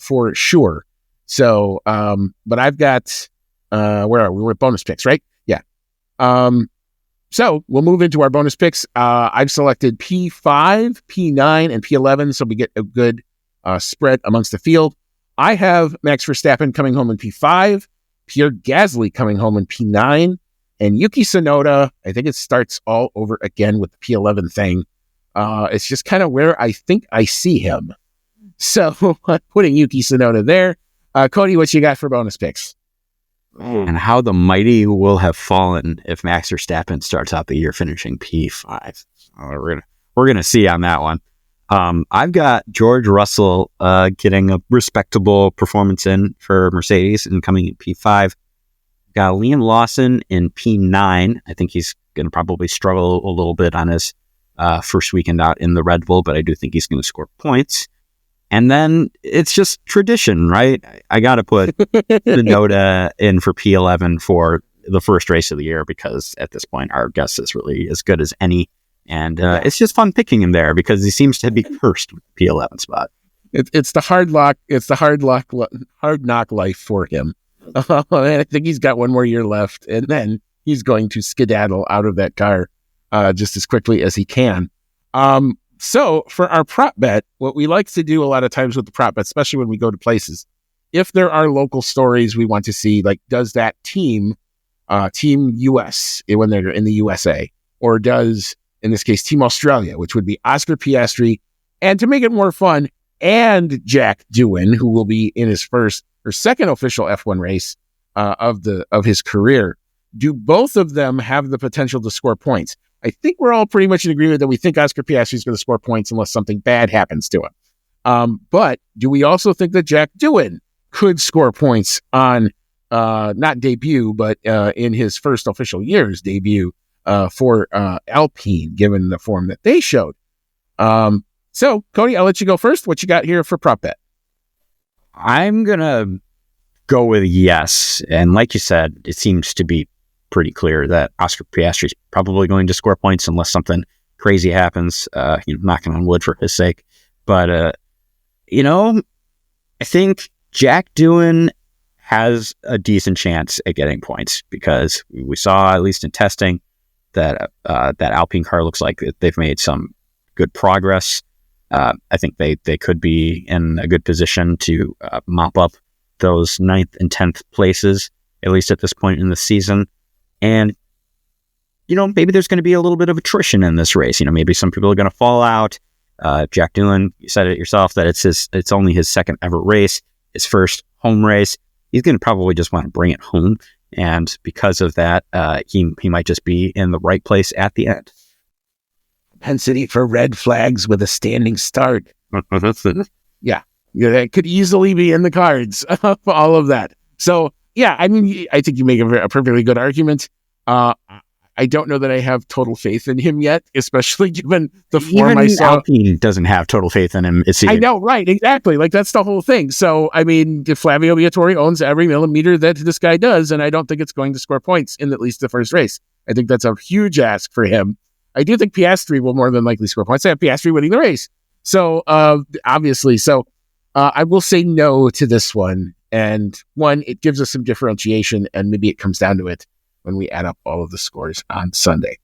B: for sure. So, but I've got, where are we? We're at bonus picks, right? Yeah. So we'll move into our bonus picks. I've selected P5, P9, and P11, so we get a good spread amongst the field. I have Max Verstappen coming home in P5, Pierre Gasly coming home in P9, and Yuki Tsunoda. I think it starts all over again with the P11 thing. It's just kind of where I think I see him. So I'm putting Yuki Tsunoda there. Cody, what you got for bonus picks?
C: And how the mighty will have fallen if Max Verstappen starts out the year finishing P5. We're gonna see on that one. I've got George Russell getting a respectable performance in for Mercedes and coming in P5. Got Liam Lawson in P9. I think he's going to probably struggle a little bit on his first weekend out in the Red Bull, but I do think he's going to score points. And then it's just tradition, right? I got to put Tsunoda in for P11 for the first race of the year, because at this point, our guess is really as good as any. And it's just fun picking him there because he seems to be cursed with the P11 spot.
B: It's the hard knock life for him. I think he's got one more year left, and then he's going to skedaddle out of that car just as quickly as he can. So for our prop bet, what we like to do a lot of times with the prop bet, especially when we go to places, if there are local stories we want to see, like does that team US when they're in the USA, or does, in this case, Team Australia, which would be Oscar Piastri, and to make it more fun, and Jack Doohan, who will be in his first or second official F1 race of his career. Do both of them have the potential to score points? I think we're all pretty much in agreement that we think Oscar Piastri is going to score points unless something bad happens to him. But do we also think that Jack Doohan could score points on not debut, but in his first official year's debut for Alpine, given the form that they showed? So, Cody, I'll let you go first. What you got here for prop bet?
C: I'm going to go with yes. And like you said, it seems to be pretty clear that Oscar Piastri is probably going to score points unless something crazy happens, knocking on wood for his sake. But, I think Jack Doohan has a decent chance at getting points because we saw, at least in testing, that that Alpine car looks like they've made some good progress. I think they could be in a good position to mop up those 9th and 10th places, at least at this point in the season. And, maybe there's going to be a little bit of attrition in this race. Maybe some people are going to fall out. Jack Doohan, you said it yourself that it's only his second ever race, his first home race. He's going to probably just want to bring it home. And because of that, he might just be in the right place at the end.
B: Propensity for red flags with a standing start. Yeah, that could easily be in the cards for all of that. So, yeah, I think you make a perfectly good argument. I don't know that I have total faith in him yet, especially given the form I saw.
C: Alpine doesn't have total faith in him.
B: I know, right? Exactly. Like, that's the whole thing. So, Flavio Briatore owns every millimeter that this guy does, and I don't think it's going to score points in at least the first race. I think that's a huge ask for him. I do think Piastri will more than likely score points. I have Piastri winning the race. So, obviously. So, I will say no to this one. And one, it gives us some differentiation, and maybe it comes down to it when we add up all of the scores on Sunday.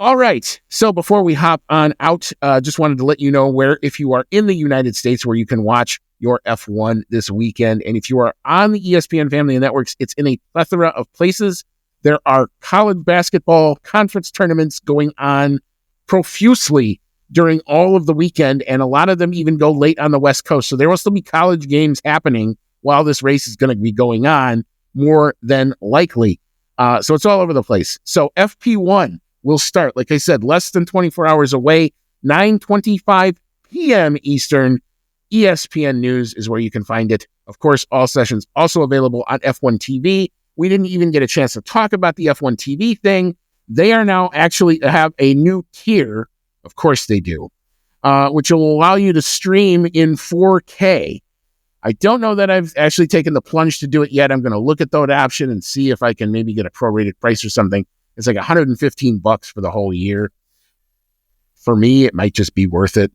B: All right. So before we hop on out, just wanted to let you know where, if you are in the United States, where you can watch your F1 this weekend. And if you are on the ESPN family of networks, it's in a plethora of places. There are college basketball conference tournaments going on profusely during all of the weekend, and a lot of them even go late on the West Coast. So there will still be college games happening while this race is going to be going on, more than likely. So it's all over the place. So FP1 will start, like I said, less than 24 hours away, 9:25 p.m. Eastern. ESPN News is where you can find it. Of course, all sessions also available on F1 TV. We didn't even get a chance to talk about the F1 TV thing. They are now actually have a new tier. Of course they do, which will allow you to stream in 4K. I don't know that I've actually taken the plunge to do it yet. I'm going to look at that option and see if I can maybe get a prorated price or something. It's like $115 for the whole year. For me, it might just be worth it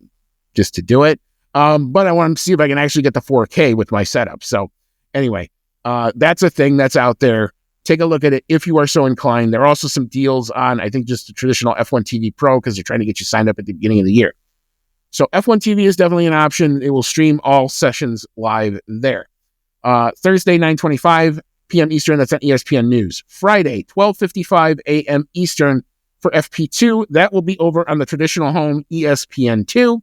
B: just to do it. But I want to see if I can actually get the 4K with my setup. So anyway, that's a thing that's out there. Take a look at it if you are so inclined. There are also some deals on, I think, just the traditional F1 TV Pro, because they're trying to get you signed up at the beginning of the year. So F1 TV is definitely an option. It will stream all sessions live there. Thursday, 9:25 p.m. Eastern, that's on ESPN News. Friday, 12:55 a.m. Eastern for FP2. That will be over on the traditional home, ESPN2.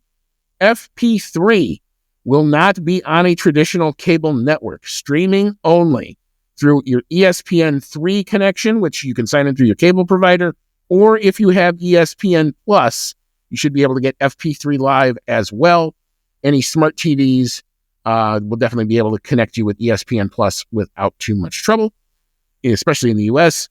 B: FP3 will not be on a traditional cable network, streaming only through your ESPN3 connection, which you can sign in through your cable provider, or if you have ESPN Plus, you should be able to get FP3 live as well. Any smart TVs will definitely be able to connect you with ESPN Plus without too much trouble, especially in the US.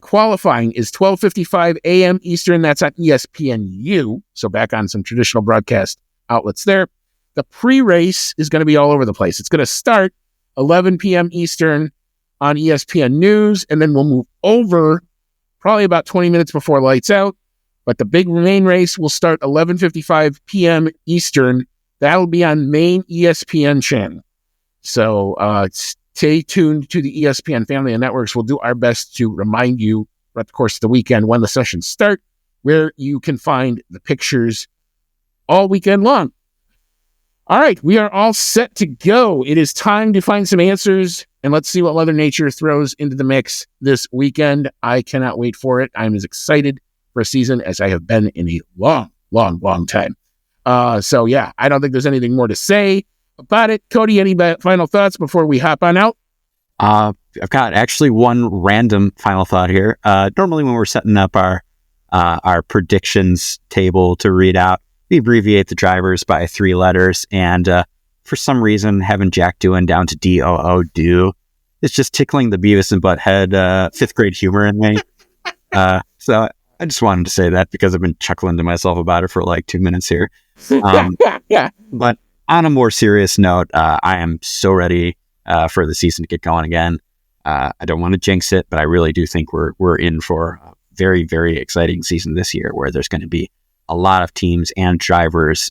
B: Qualifying is 12:55 a.m. Eastern. That's on ESPNU, so back on some traditional broadcast outlets there. The pre-race is going to be all over the place. It's going to start 11 p.m. Eastern on ESPN News, and then we'll move over probably about 20 minutes before lights out. But the big main race will start 11:55 p.m. Eastern. That'll be on main ESPN channel. So stay tuned to the ESPN family of networks. We'll do our best to remind you throughout the course of the weekend when the sessions start, where you can find the pictures all weekend long. All right, we are all set to go. It is time to find some answers, and let's see what Mother Nature throws into the mix this weekend. I cannot wait for it. I'm as excited for a season as I have been in a long, long, long time. So yeah, I don't think there's anything more to say about it. Cody, any final thoughts before we hop on out?
C: I've got actually one random final thought here. Normally when we're setting up our predictions table to read out, we abbreviate the drivers by 3 letters, and for some reason, having Jack Doohan down to DOO, it's just tickling the Beavis and Butthead 5th grade humor in me. So I just wanted to say that because I've been chuckling to myself about it for like 2 minutes here.
B: Yeah.
C: But on a more serious note, I am so ready for the season to get going again. I don't want to jinx it, but I really do think we're in for a very, very exciting season this year, where there's going to be a lot of teams and drivers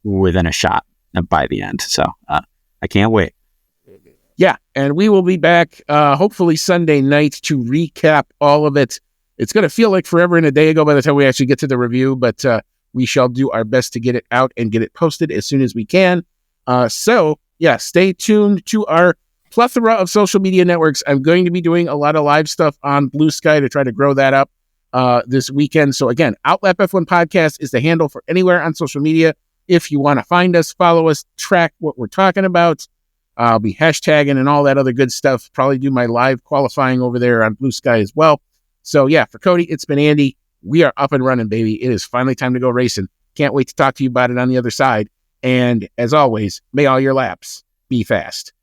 C: within a shot by the end. So I can't wait.
B: Yeah, and we will be back hopefully Sunday night to recap all of it. It's going to feel like forever and a day ago by the time we actually get to the review, but we shall do our best to get it out and get it posted as soon as we can. So, yeah, stay tuned to our plethora of social media networks. I'm going to be doing a lot of live stuff on Blue Sky to try to grow that up this weekend. So, again, Outlap F1 Podcast is the handle for anywhere on social media. If you want to find us, follow us, track what we're talking about. I'll be hashtagging and all that other good stuff. Probably do my live qualifying over there on Blue Sky as well. So, yeah, for Cody, it's been Andy. We are up and running, baby. It is finally time to go racing. Can't wait to talk to you about it on the other side. And as always, may all your laps be fast.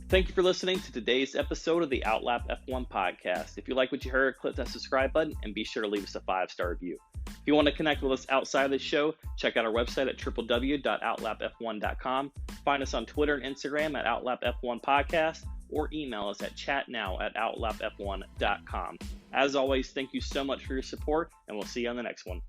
D: Thank you for listening to today's episode of the Outlap F1 Podcast. If you like what you heard, click that subscribe button and be sure to leave us a 5-star review. If you want to connect with us outside of the show, check out our website at www.outlapf1.com. Find us on Twitter and Instagram at OutlapF1 Podcast, or email us at chatnow@outlapf1.com. As always, thank you so much for your support, and we'll see you on the next one.